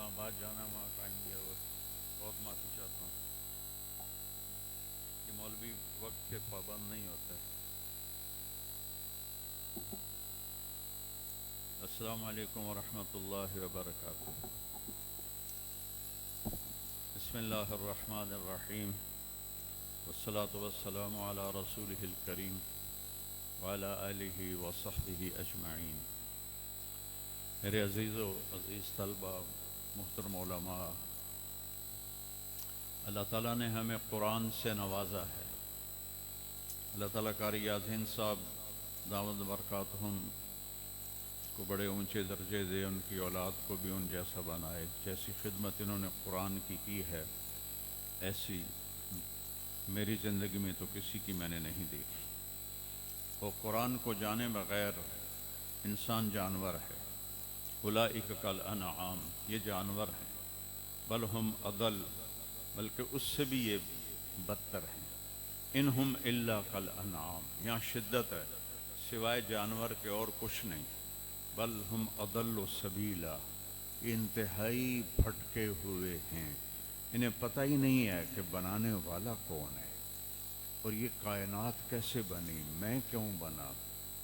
اسلام آباد جانا وہاں ٹائم دیا ہوا بہت معافی چاہتا ہوں کہ مولوی وقت کے پابند نہیں ہوتا ہے۔ السلام علیکم ورحمۃ اللہ وبرکاتہ۔ بسم اللہ الرحمن الرحیم والصلاة والسلام علی رسولہ الکریم وعلی آلہ وصحبہ اجمعین۔ میرے عزیز طلبہ، محترم علماء، اللہ تعالیٰ نے ہمیں قرآن سے نوازا ہے۔ اللہ تعالیٰ قاری یاسین صاحب دامت برکاتہم کو بڑے اونچے درجے دے، ان کی اولاد کو بھی ان جیسا بنائے۔ جیسی خدمت انہوں نے قرآن کی ہے ایسی میری زندگی میں تو کسی کی میں نے نہیں دیکھی۔ وہ قرآن کو جانے بغیر انسان جانور ہے۔ اولئک کالانعام، یہ جانور ہیں، بل ہم اضل، بلکہ اس سے بھی یہ بدتر ہیں۔ انہم الا کالانعام، یہاں شدت ہے، سوائے جانور کے اور کچھ نہیں۔ بل ہم اضل سبیلا، یہ انتہائی بھٹکے ہوئے ہیں، انہیں پتہ ہی نہیں ہے کہ بنانے والا کون ہے، اور یہ کائنات کیسے بنی، میں کیوں بنا،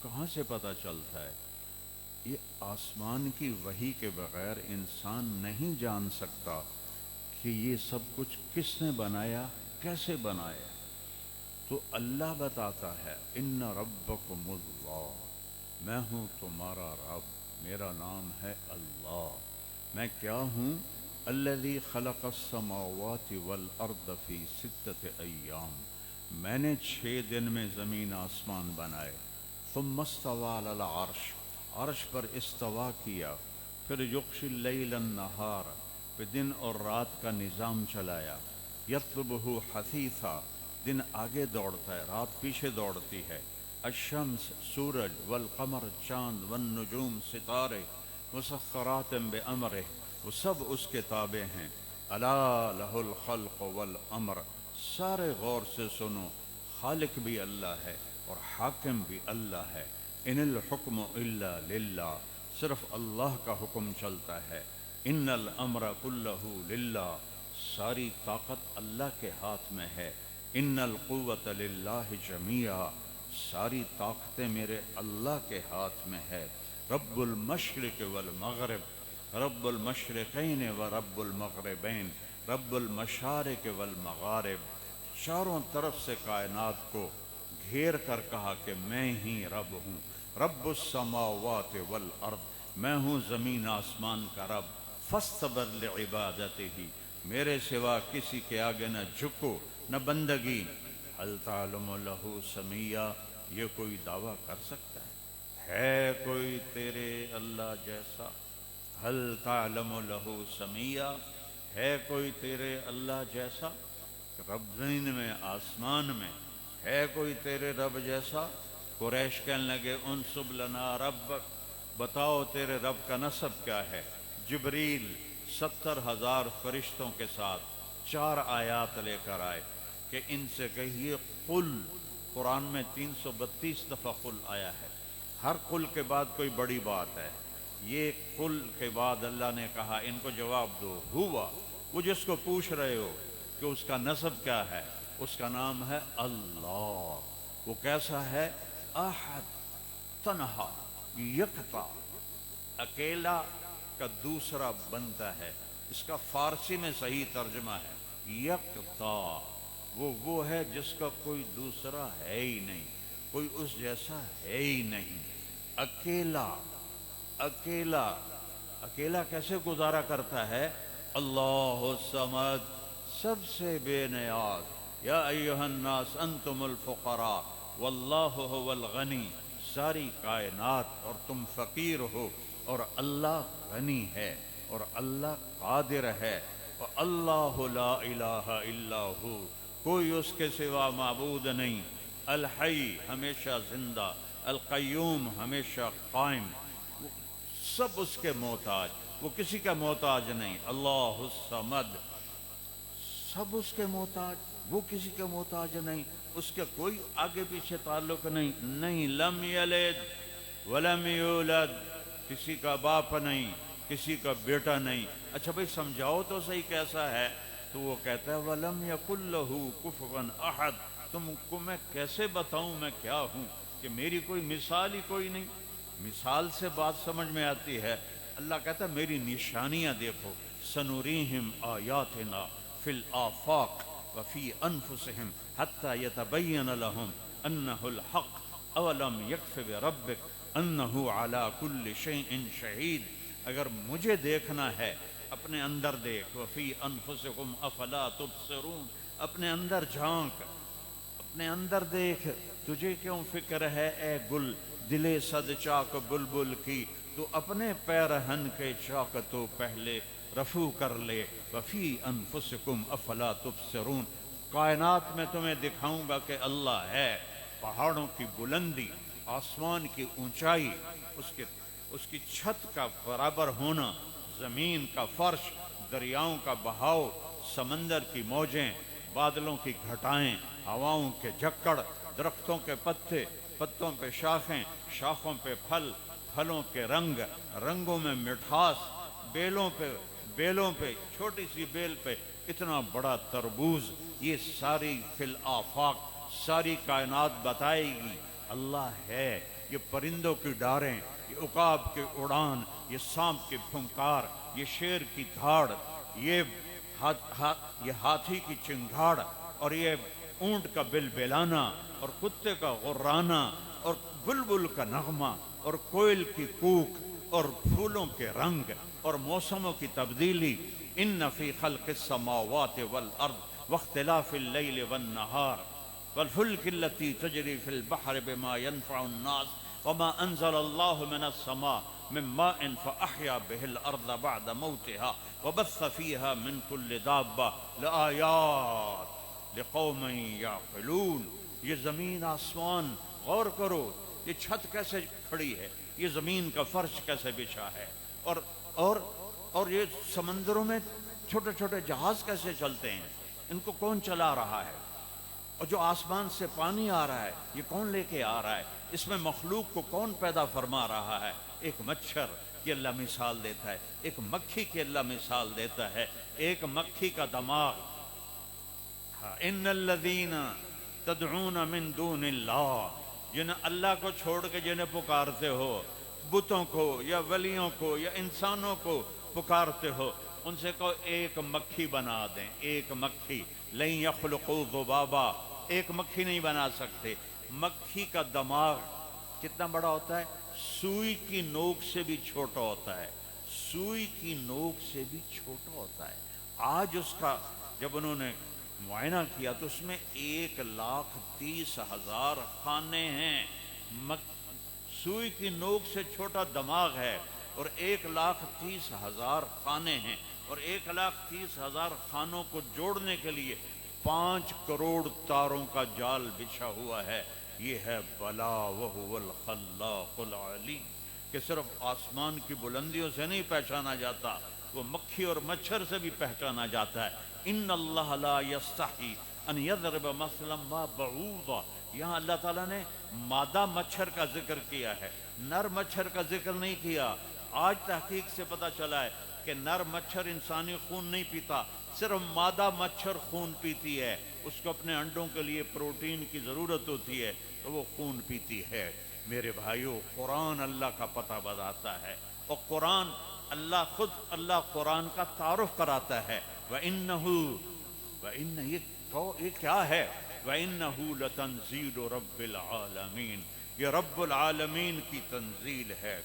کہاں سے پتہ چلتا ہے۔ یہ آسمان کی وحی کے بغیر انسان نہیں جان سکتا کہ یہ سب کچھ کس نے بنایا، کیسے بنایا۔ تو اللہ بتاتا ہے ان ربکم اللہ، میں ہوں تمہارا رب، میرا نام ہے اللہ۔ میں کیا ہوں؟ الذی خلق السماوات والارض فی 6 ایام، میں نے 6 دن میں زمین آسمان بنائے۔ ثم استوى علی العرش، عرش پر استوا کیا۔ پھر یغشی اللیل النہار، پھر دن اور رات کا نظام چلایا۔ یطلبہ حثیثا، دن آگے دوڑتا ہے، رات پیچھے دوڑتی ہے۔ الشمس، سورج، والقمر، چاند، والنجوم، ستارے، مسخرات بامرہ، وہ سب اس کے تابع ہیں۔ الا لہ الخلق والامر، سارے غور سے سنو، خالق بھی اللہ ہے اور حاکم بھی اللہ ہے۔ ان الحکم الا للہ، صرف اللہ کا حکم چلتا ہے۔ ان الامر کلہ للہ، ساری طاقت اللہ کے ہاتھ میں ہے۔ ان القوۃ للہ جمیعا، ساری طاقتیں میرے اللہ کے ہاتھ میں ہے۔ رب المشرق والمغرب، رب المشرقین و رب المغربین، رب المشارق والمغارب، چاروں طرف سے کائنات کو گھیر کر کہا کہ میں ہی رب ہوں۔ رب السماوات والارض، میں ہوں زمین آسمان کا رب۔ فاستبر لعبادتہ، میرے سوا کسی کے آگے نہ جھکو نہ بندگی۔ هل تعلم له سمیہ، یہ کوئی دعویٰ کر سکتا ہے کوئی تیرے اللہ جیسا؟ هل تعلم له سمیہ، ہے کوئی تیرے اللہ جیسا؟ رب زمین میں، آسمان میں، ہے کوئی تیرے رب جیسا؟ قریش کہنے لگے انصب لنا ربک، بتاؤ تیرے رب کا نسب کیا ہے۔ جبریل 70,000 فرشتوں کے ساتھ 4 آیات لے کر آئے کہ ان سے کہیے قل، قرآن میں 332 دفعہ قل آیا ہے، ہر قل کے بعد کوئی بڑی بات ہے۔ یہ قل کے بعد اللہ نے کہا ان کو جواب دو، ہوا، وہ جس کو پوچھ رہے ہو کہ اس کا نسب کیا ہے، اس کا نام ہے اللہ۔ وہ کیسا ہے؟ احد، تنہا، یکتا، اکیلا کا دوسرا بنتا ہے۔ اس کا فارسی میں صحیح ترجمہ ہے یکتا، وہ ہے جس کا کوئی دوسرا ہے ہی نہیں، کوئی اس جیسا ہے ہی نہیں۔ اکیلا، اکیلا، اکیلا کیسے گزارا کرتا ہے؟ اللہ الصمد، سب سے بے نیاز۔ یا ایہا الناس انتم الفقراء واللہ هو الغنی، ساری کائنات اور تم فقیر ہو اور اللہ غنی ہے اور اللہ قادر ہے۔ اللہ لا الہ الا ہو، کوئی اس کے سوا معبود نہیں۔ الحی، ہمیشہ زندہ، القیوم، ہمیشہ قائم، سب اس کے محتاج، وہ کسی کا محتاج نہیں۔ اللہ الصمد، سب اس کے محتاج، وہ کسی کے محتاج نہیں، اس کے کوئی آگے پیچھے تعلق نہیں۔ لم یلد ولم یولد، کسی کا باپ نہیں کسی کا بیٹا نہیں. اچھا بھائی سمجھاؤ تو صحیح کیسا ہے. تو وہ کہتا ہے وَلَمْ يَكُنْ لَهُ كُفُوًا أَحَدٌ. تم کو میں کیسے بتاؤں میں کیا ہوں کہ میری کوئی مثال ہی کوئی نہیں. مثال سے بات سمجھ میں آتی ہے. اللہ کہتا ہے میری نشانیاں دیکھو. سنوریہم آیاتنا فی الآفاق وفی انفسہم حتی یتبین لہم انہ الحق اولم یکف بربک انہ علی کل شیء شہید. اگر مجھے دیکھنا ہے اپنے اندر دیکھ. وفی انفسکم افلا تبصرون. اپنے اندر جھانک, اپنے اندر دیکھ. تجھے کیوں فکر ہے اے گل دلے صد چاک بلبل کی. تو اپنے پیرہن کے چاک تو پہلے رفو کر لے. وفی انفسکم افلا تبصرون. کائنات میں تمہیں دکھاؤں گا کہ اللہ ہے. پہاڑوں کی بلندی, آسمان کی اونچائی, اس کی چھت کا برابر ہونا, زمین کا فرش, دریاؤں کا بہاؤ, سمندر کی موجیں, بادلوں کی گھٹائیں, ہواؤں کے جھکڑ, درختوں کے پتے, پتوں پہ شاخیں, شاخوں پہ پھل, پھلوں کے رنگ, رنگوں میں مٹھاس, بیلوں پہ چھوٹی سی بیل پہ اتنا بڑا تربوز. یہ ساری فی الآفاق, ساری کائنات بتائے گی اللہ ہے. یہ پرندوں کی ڈاریں, یہ عقاب کی اڑان, یہ سانپ کی پھنکار, یہ شیر کی دھاڑ, یہ ہاتھی کی چنگھاڑ, اور یہ اونٹ کا بلبلانا, اور کتے کا غرانہ, اور بلبل کا نغمہ, اور کوئل کی کوک, اور پھولوں کے رنگ, اور موسموں کی تبدیلی. ان فی خلق السماوات والارض واختلاف اللیل والنہار والفلک التي تجری فی البحر بما ينفع الناس وما انزل اللہ من السماء من ماء فاحیا به الارض بعد موتها وبث فیها من کل دابہ لآیات لقوم یعقلون. یہ زمین آسمان غور کرو, یہ چھت کیسے کھڑی ہے, یہ زمین کا فرش کیسے بچھا ہے, اور یہ سمندروں میں چھوٹے چھوٹے جہاز کیسے چلتے ہیں, ان کو کون چلا رہا ہے, اور جو آسمان سے پانی آ رہا ہے یہ کون لے کے آ رہا ہے, اس میں مخلوق کو کون پیدا فرما رہا ہے. ایک مچھر کی اللہ مثال دیتا ہے, ایک مکھی کی اللہ مثال دیتا ہے, ایک مکھی کا دماغ. ان الذین تدعون من دون اللہ, جنہیں اللہ کو چھوڑ کے جنہیں پکارتے ہو, بتوں کو یا ولیوں کو یا انسانوں کو پکارتے ہو, ان سے کہو ایک مکھی بنا دیں. ایک مکھی, لن یخلقوا ذبابا, ایک مکھی نہیں بنا سکتے. مکھی کا دماغ کتنا بڑا ہوتا ہے, سوئی کی نوک سے بھی چھوٹا ہوتا ہے, سوئی کی نوک سے بھی چھوٹا ہوتا ہے. آج اس کا جب انہوں نے معائنہ کیا تو اس میں 1,30,000 خانے ہیں. سوئی کی نوک سے چھوٹا دماغ ہے, اور 1,30,000 خانے ہیں, اور 1,30,000 خانوں کو جوڑنے کے لیے 5 کروڑ تاروں کا جال بچھا ہوا ہے. یہ ہے بلا وہو الخلاق العلیم, کہ صرف آسمان کی بلندیوں سے نہیں پہچانا جاتا, وہ مکھی اور مچھر سے بھی پہچانا جاتا ہے. ان اللہ لا یستحی ان یضرب مثلا ما بعوضہ. یہاں اللہ تعالیٰ نے مادہ مچھر کا ذکر کیا ہے, نر مچھر کا ذکر نہیں کیا. آج تحقیق سے پتہ چلا ہے کہ نر مچھر انسانی خون نہیں پیتا, صرف مادہ مچھر خون پیتی ہے. اس کو اپنے انڈوں کے لیے پروٹین کی ضرورت ہوتی ہے تو وہ خون پیتی ہے. میرے بھائیو, قرآن اللہ کا پتہ بتاتا ہے, اور قرآن اللہ قرآن کا تعارف کراتا ہے. یہ کیا ہے, وَإِنَّهُ لَتَنزِيلُ رَبِّ الْعَالَمِينَ, یہ رب العالمین کی تنزیل ہے.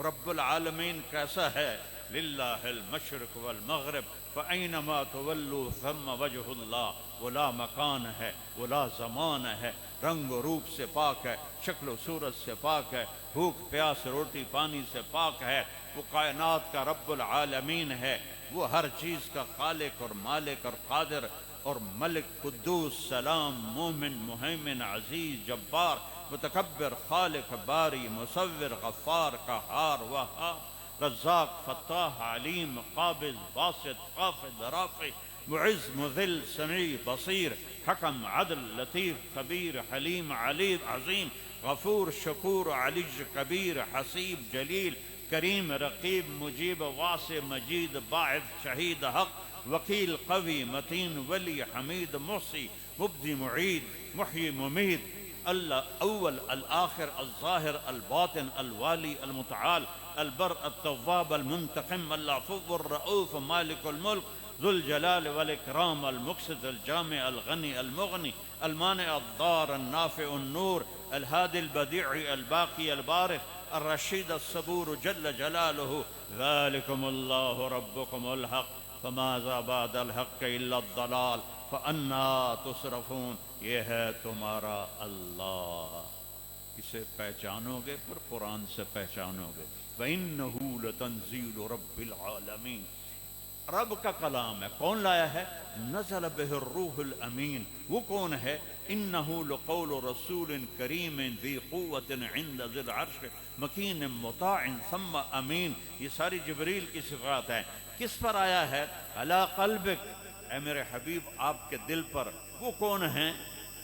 رب العالمین کیسا ہے, للہ المشرق والمغرب فأینما تولوا ثم وجہ اللہ. وہ لا مکان ہے, وہ لا زمان ہے, رنگ و روپ سے پاک ہے, شکل و صورت سے پاک ہے, بھوک پیاس روٹی پانی سے پاک ہے. وہ کائنات کا رب العالمین ہے, وہ ہر چیز کا خالق اور مالک اور قادر اور ملک, قدوس, سلام, مومن, مہیمن, عزیز, جبار, متکبر, خالق, باری, مصور, غفار, قہار, وہاب, رزاق, فتاح, علیم, قابض, باسط, خافض, رافع, معز, مذل, سمیع, بصیر, حکم, عدل, لطیف, خبیر, حلیم, علیم, عظیم, غفور, شکور, علی, کبیر, حسیب, جلیل, کریم رقیب مجیب واسع مجید باعث شہید حق وکیل قوی متین ولی حمید محصی مبدی معید محیی ممید الاول الآخر الظاہر الباطن الوالی المتعال البر التواب المنتقم العفو الرؤوف مالک الملک ذو الجلال والإكرام المقسط الجامع الغني المغني المانع الضار النافع النور الهادي البديع الباقي البارئ الرشيد الصبور جل جلاله ذلكم الله ربكم الحق فماذا بعد الحق إلا الضلال فأنا تصرفون یہ ہے تمہارا اللہ. اسے پہچانو گے پھر قرآن سے پہچانو گے. وَإِنَّهُ لَتَنزِيلُ رَبِّ الْعَالَمِينَ. رب کا کلام ہے. کون لایا ہے؟ نزل بہ الروح الامین. وہ کون ہے؟ انہ لقول رسول کریم ذی قوت عند ذی العرش مکین مطاع ثم امین. یہ ساری جبریل کی صفات ہیں. کس پر آیا ہے؟ علی قلبک، اے میرے حبیب آپ کے دل پر. وہ کون ہیں؟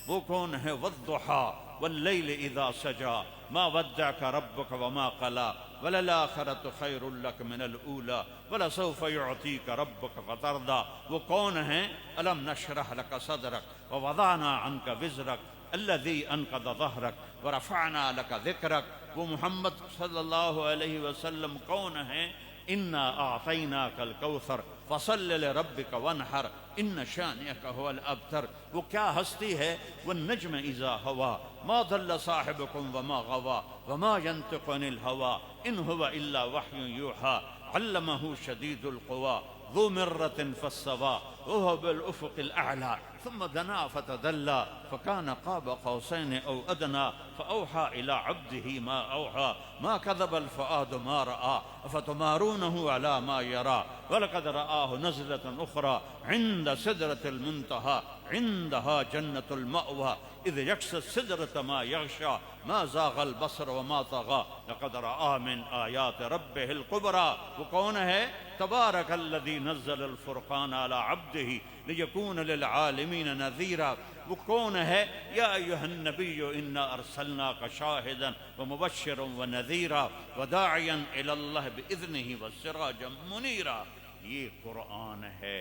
وہ کون ہے؟ والضحیٰ واللیل اذا سجا ما ودعک ربک وما قلا وللآخرۃ خیر لک من الاولی ولسوف یعطیک ربک فترضی. وہ کون ہیں؟ الم نشرح لک صدرک ووضعنا عنک وزرک الذی انقض ظہرک ورفعنا لک ذکرک. وہ محمد صلی اللہ علیہ وسلم کون ہیں؟ انا اعطیناک الکوثر فصل لربک وانحر ان شانئک هو الابتر. وہ کیا ہستی ہے؟ والنجم اذا ہوا ما ضل صاحبکم وما غوا وما ينطق عن الهوى ان هو الا وحی یوحى علمہ شدید القوى ذو مرة فاستوى وهو بالافق الاعلى ثم دنا فتدلى فكان قاب قوسين او ادنى فاوحى الى عبده ما اوحى ما كذب الفؤاد ما راى افتمارونه على ما يرى ولقد رآه نزلة اخرى عند سدرة المنتهى عندها جنة المأوى اذ يغشى السدرة ما يغشى ما زاغ البصر وما طغى لقد رآه من آيات ربه الكبرى. وہ کون ہے؟ تبارک الذی نزل الفرقان على عبده لیکون للعالمین نذیرا. وہ کون ہے؟ یا ایھا النبی انا ارسلناک شاہدا ومبشرا ونذیرا وداعیا الی اللہ باذنہ وسراجا منیرا. یہ قرآن ہے.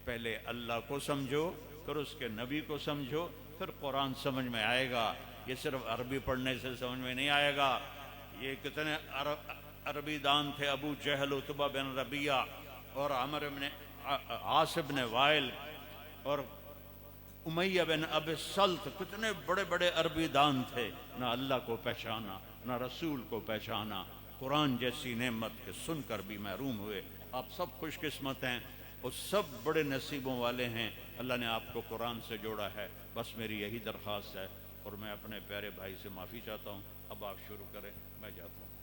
پہلے اللہ کو سمجھو، پھر اس کے نبی کو سمجھو، پھر قرآن سمجھ میں آئے گا. یہ صرف عربی پڑھنے سے سمجھ میں نہیں آئے گا. یہ کتنے عربی دان تھے؟ ابو جہل، عتبہ بن ربیعہ اور عمر بن عاص بن وائل اور امیہ بن ابی السلط. کتنے بڑے بڑے عربی دان تھے. نہ اللہ کو پہچانا، نہ رسول کو پہچانا. قرآن جیسی نعمت کے سن کر بھی محروم ہوئے. آپ سب خوش قسمت ہیں اور سب بڑے نصیبوں والے ہیں. اللہ نے آپ کو قرآن سے جوڑا ہے. بس میری یہی درخواست ہے اور میں اپنے پیارے بھائی سے معافی چاہتا ہوں. اب آپ شروع کریں، میں جاتا ہوں.